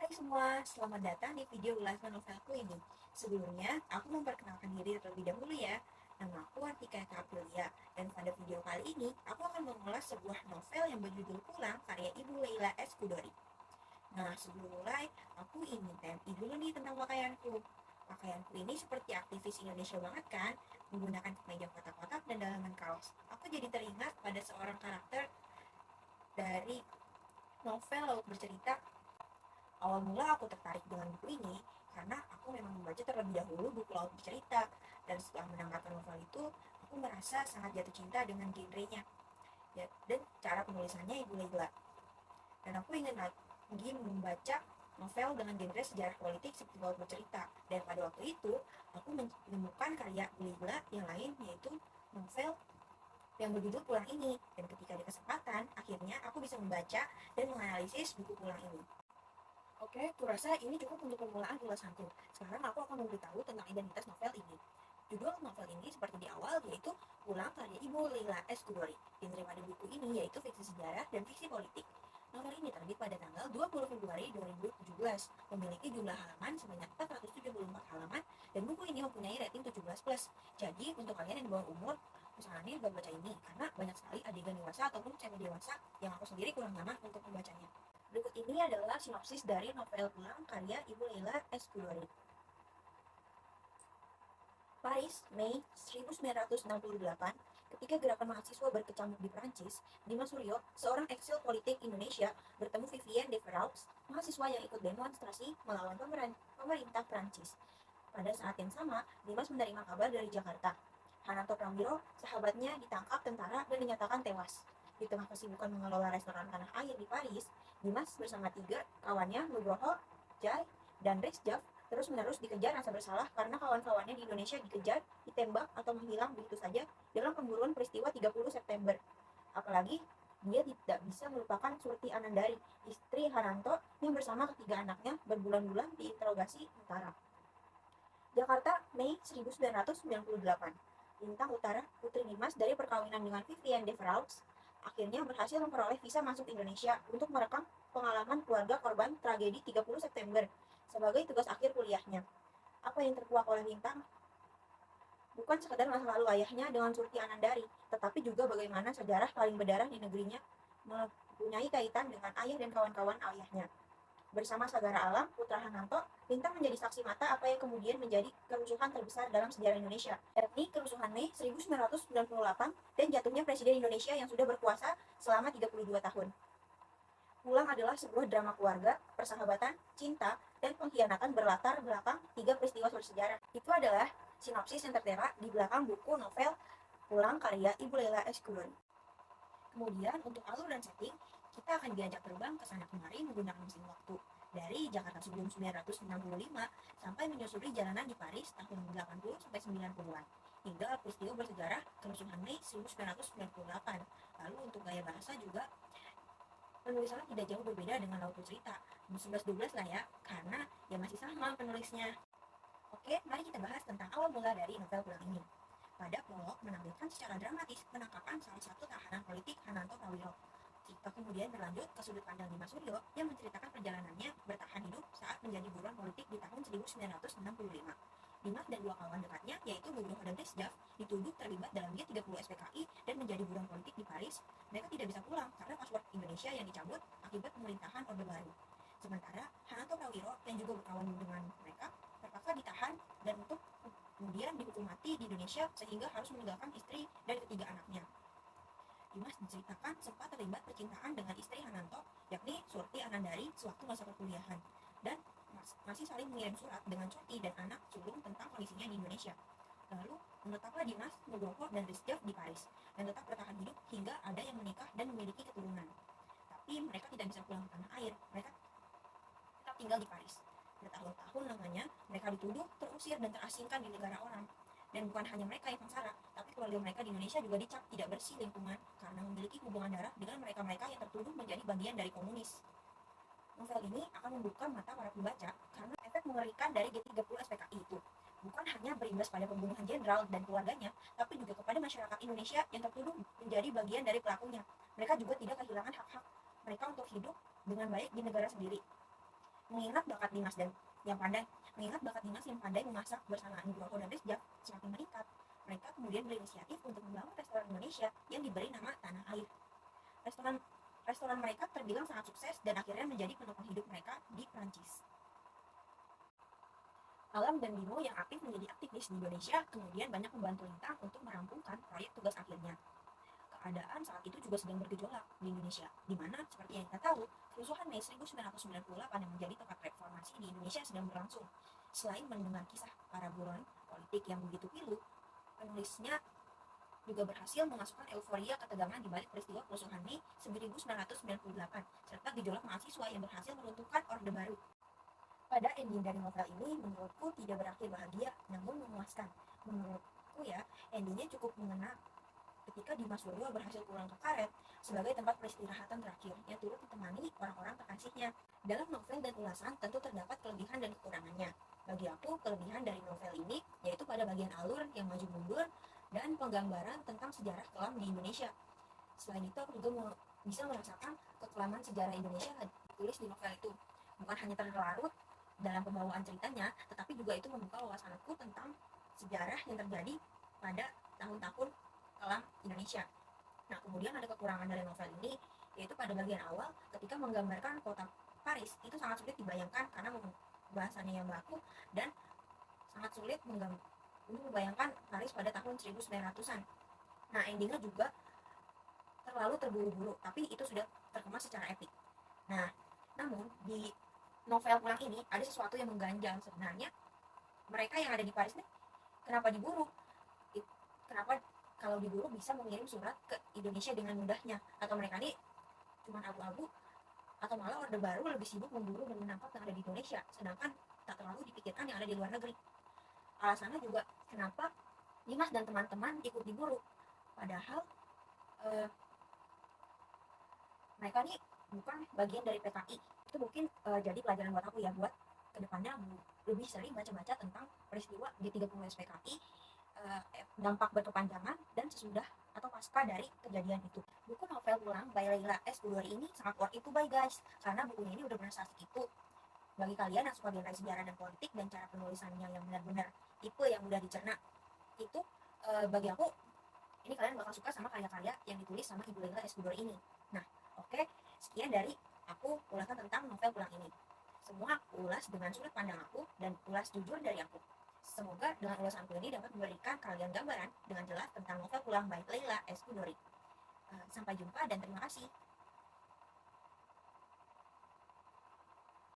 Hai semua, selamat datang di video ulasan novelku ini. Sebelumnya, aku memperkenalkan diri terlebih dahulu ya. Nama aku Artika Eka Aprilia, dan pada video kali ini, aku akan mengulas sebuah novel yang berjudul Pulang karya Ibu Leila S. Chudori. Nah, sebelum mulai, aku ingin TMI dulu nih tentang pakaianku. Pakaianku ini seperti aktivis Indonesia banget kan, menggunakan kemeja kotak-kotak dan dalaman kaos. Aku jadi teringat pada seorang karakter dari novel Laut Bercerita. Awal mula aku tertarik dengan buku ini karena aku memang membaca terlebih dahulu buku Laut Bercerita, dan setelah menamatkan novel itu, aku merasa sangat jatuh cinta dengan genrenya ya, dan cara penulisannya Ibu Leila. Dan aku ingin lagi membaca novel dengan genre sejarah politik seperti Laut Bercerita. Dan pada waktu itu, aku menemukan karya Ibu Leila yang lain, yaitu novel yang berjudul Pulang ini. Dan ketika ada kesempatan, akhirnya aku bisa membaca dan menganalisis buku Pulang ini. Oke, kurasa ini cukup untuk permulaan ulasanku. Sekarang aku akan memberitahu tentang identitas novel ini. Judul novel ini seperti di awal, yaitu Pulang karya Ibu Leila S. Chudori. Genre pada buku ini yaitu fiksi sejarah dan fiksi politik. Novel ini terbit pada tanggal 20 Februari 2017, memiliki jumlah halaman sebanyak 474 halaman, dan buku ini mempunyai rating 17+. Jadi, untuk kalian yang di bawah umur, usahanya gak baca ini, karena banyak sekali adegan dewasa ataupun semi dewasa yang aku sendiri kurang nyaman untuk membacanya. Berikut ini adalah sinopsis dari novel Pulang karya Ibu Leila S. Chudori. Paris, Mei 1968, ketika gerakan mahasiswa berkecamuk di Prancis, Dimas Suryo, seorang eksil politik Indonesia, bertemu Vivienne de Veraux, mahasiswa yang ikut demonstrasi melawan pemerintah Prancis. Pada saat yang sama, Dimas menerima kabar dari Jakarta. Hananto Prawiro, sahabatnya, ditangkap tentara dan dinyatakan tewas. Di tengah kesibukan mengelola restoran tanah air di Paris, Dimas bersama 3 kawannya, Nugroho, Jai, dan Rizjaf, terus-menerus dikejar rasa bersalah karena kawan-kawannya di Indonesia dikejar, ditembak, atau menghilang begitu saja dalam pemburuan peristiwa 30 September. Apalagi dia tidak bisa melupakan Surti Anandari, istri Hananto yang bersama ketiga anaknya berbulan-bulan diinterogasi tentara. Jakarta, Mei 1998. Lintang Utara, Putri Dimas dari perkawinan dengan Vivienne de Veraux, akhirnya berhasil memperoleh visa masuk Indonesia untuk merekam pengalaman keluarga korban tragedi 30 September sebagai tugas akhir kuliahnya. Apa yang terkuak oleh Lintang bukan sekadar masa lalu ayahnya dengan Surti Anandari, tetapi juga bagaimana sejarah paling berdarah di negerinya mempunyai kaitan dengan ayah dan kawan-kawan ayahnya. Bersama Sagara Alam, putra Hananto, Lintang menjadi saksi mata apa yang kemudian menjadi kerusuhan terbesar dalam sejarah Indonesia, yakni kerusuhan Mei 1998 dan jatuhnya Presiden Indonesia yang sudah berkuasa selama 32 tahun. Pulang adalah sebuah drama keluarga, persahabatan, cinta, dan pengkhianatan berlatar belakang 3 peristiwa bersejarah. Itu adalah sinopsis yang tertera di belakang buku novel Pulang karya Ibu Leila S. Chudori. Kemudian untuk alur dan setting, kita akan diajak terbang ke sana kemari menggunakan mesin waktu dari Jakarta sebelum 1965 sampai menyusuri jalanan di Paris tahun 80 sampai 90-an hingga peristiwa bersejarah kerusuhan Mei 1998. Lalu untuk gaya bahasa juga penulisannya tidak jauh berbeda dengan Laut Bercerita, 11-12 lah ya, karena ya masih sama penulisnya. Oke, mari kita bahas tentang awal mula dari novel Pulang ini. Pada prolog menampilkan secara dramatis penangkapan salah satu tahanan politik Hananto Prawiro. Cerita kemudian berlanjut ke sudut pandang Dimas Suryo yang menceritakan perjalanannya bertahan hidup saat menjadi buruan politik di tahun 1965. Dimas dan 2 kawan dekatnya, yaitu Nugroho dan Rizjaf, dituduh terlibat dalam G30 SPKI dan menjadi buruan politik di Paris. Mereka tidak bisa pulang karena paspor Indonesia yang dicabut akibat pemerintahan Orde Baru. Sementara Hananto Prawiro yang juga berkawan dengan mereka terpaksa ditahan dan untuk kemudian dihukum mati di Indonesia sehingga harus meninggalkan istri dan ketiga anaknya. Dimas diceritakan sempat terlibat percintaan dengan istri Hananto, yakni Surti Anandari, sewaktu masa perkuliahan, dan masih saling mengirim surat dengan Surti dan anak sulung tentang kondisinya di Indonesia. Lalu menetaplah Dimas, Nugroho, dan Rizjaf di Paris dan tetap bertahan hidup hingga ada yang menikah dan memiliki keturunan. Tapi mereka tidak bisa pulang ke tanah air, mereka tetap tinggal di Paris. Bertahun-tahun lamanya mereka dituduh, terusir, dan terasingkan di negara orang. Dan bukan hanya mereka yang sengsara, tapi keluarga mereka di Indonesia juga dicap tidak bersih lingkungan karena memiliki hubungan darah dengan mereka-mereka yang tertuduh menjadi bagian dari komunis. Novel ini akan membuka mata para pembaca karena efek mengerikan dari G30 SPKI itu bukan hanya berimbas pada pembunuhan jenderal dan keluarganya, tapi juga kepada masyarakat Indonesia yang tertuduh menjadi bagian dari pelakunya. Mereka juga tidak kehilangan hak-hak mereka untuk hidup dengan baik di negara sendiri. Mengingat bakat Dimas dan yang pandai, mengingat bakat Dimas yang pandai memasak bersama Nugroho dan Rizjak semakin meningkat, mereka kemudian berinisiatif untuk membangun restoran Indonesia yang diberi nama Tanah Air. Restoran restoran mereka terbilang sangat sukses dan akhirnya menjadi penopang hidup mereka di Prancis. Alam dan Bimo yang aktif menjadi aktivis di Indonesia kemudian banyak membantu Lintang untuk merampungkan proyek tugas akhirnya. Keadaan saat itu juga sedang bergejolak di Indonesia, di mana seperti yang kita tahu, kerusuhan Mei 1998 yang menjadi tempat reformasi di Indonesia sedang berlangsung. Selain mendengar kisah para buron politik yang begitu pilu, penulisnya juga berhasil memasukkan euforia ketegangan di balik peristiwa kerusuhan Mei 1998 serta gejolak mahasiswa yang berhasil meruntuhkan Orde Baru. Pada ending dari novel ini menurutku tidak berakhir bahagia namun memuaskan. Menurutku ya, endingnya cukup mengena ketika Dimas Suryo berhasil pulang ke Karet sebagai tempat peristirahatan terakhir yang turut ditemani orang-orang kekasihnya. Dalam novel dan ulasan tentu terdapat kelebihan dan kekurangannya. Bagi aku, kelebihan dari novel ini yaitu pada bagian alur yang maju mundur dan penggambaran tentang sejarah kelam di Indonesia. Selain itu, aku juga bisa merasakan kekelaman sejarah Indonesia ditulis di novel itu. Bukan hanya terlarut dalam pembawaan ceritanya, tetapi juga itu membuka wawasanku tentang sejarah yang terjadi pada tahun-tahun kelam Indonesia. Nah, kemudian ada kekurangan dari novel ini, yaitu pada bagian awal ketika menggambarkan kota Paris itu sangat sulit dibayangkan karena bahasannya yang baku dan sangat sulit untuk membayangkan Paris pada tahun 1900-an. Nah, endingnya juga terlalu terburu-buru, tapi itu sudah terkemas secara epik. Nah, namun di novel pulang ini ada sesuatu yang mengganjal sebenarnya. Mereka yang ada di Paris nih, kenapa diburu? Kenapa kalau diburu bisa mengirim surat ke Indonesia dengan mudahnya? Atau mereka ini cuma abu-abu? Atau malah Orde Baru lebih sibuk memburu dan menangkap yang ada di Indonesia, sedangkan tak terlalu dipikirkan yang ada di luar negeri? Alasannya juga kenapa Dimas dan teman-teman ikut diburu, padahal mereka nih bukan bagian dari PKI. Itu mungkin jadi pelajaran buat aku ya, buat kedepannya lebih sering baca-baca tentang peristiwa G30 SPKI, dampak berkepanjangan dan sesudah atau pasca dari kejadian itu. Buku novel Pulang by Leila S. Budori ini sangat worth it to buy guys, karena bukunya ini udah benar asik itu. Bagi kalian yang suka genre sejarah dan politik dan cara penulisannya yang benar-benar tipe yang mudah dicerna, itu bagi aku ini kalian bakal suka sama karya-karya yang ditulis sama Ibu Leila S. Budori ini. Nah, oke, sekian dari aku ulasan tentang novel Pulang ini. Semua aku ulas dengan sudut pandang aku dan ulas jujur dari aku. Semoga dengan ulasanku ini dapat memberikan kalian gambaran dengan jelas tentang novel Pulang by Leila S. Budori. Sampai jumpa dan terima kasih.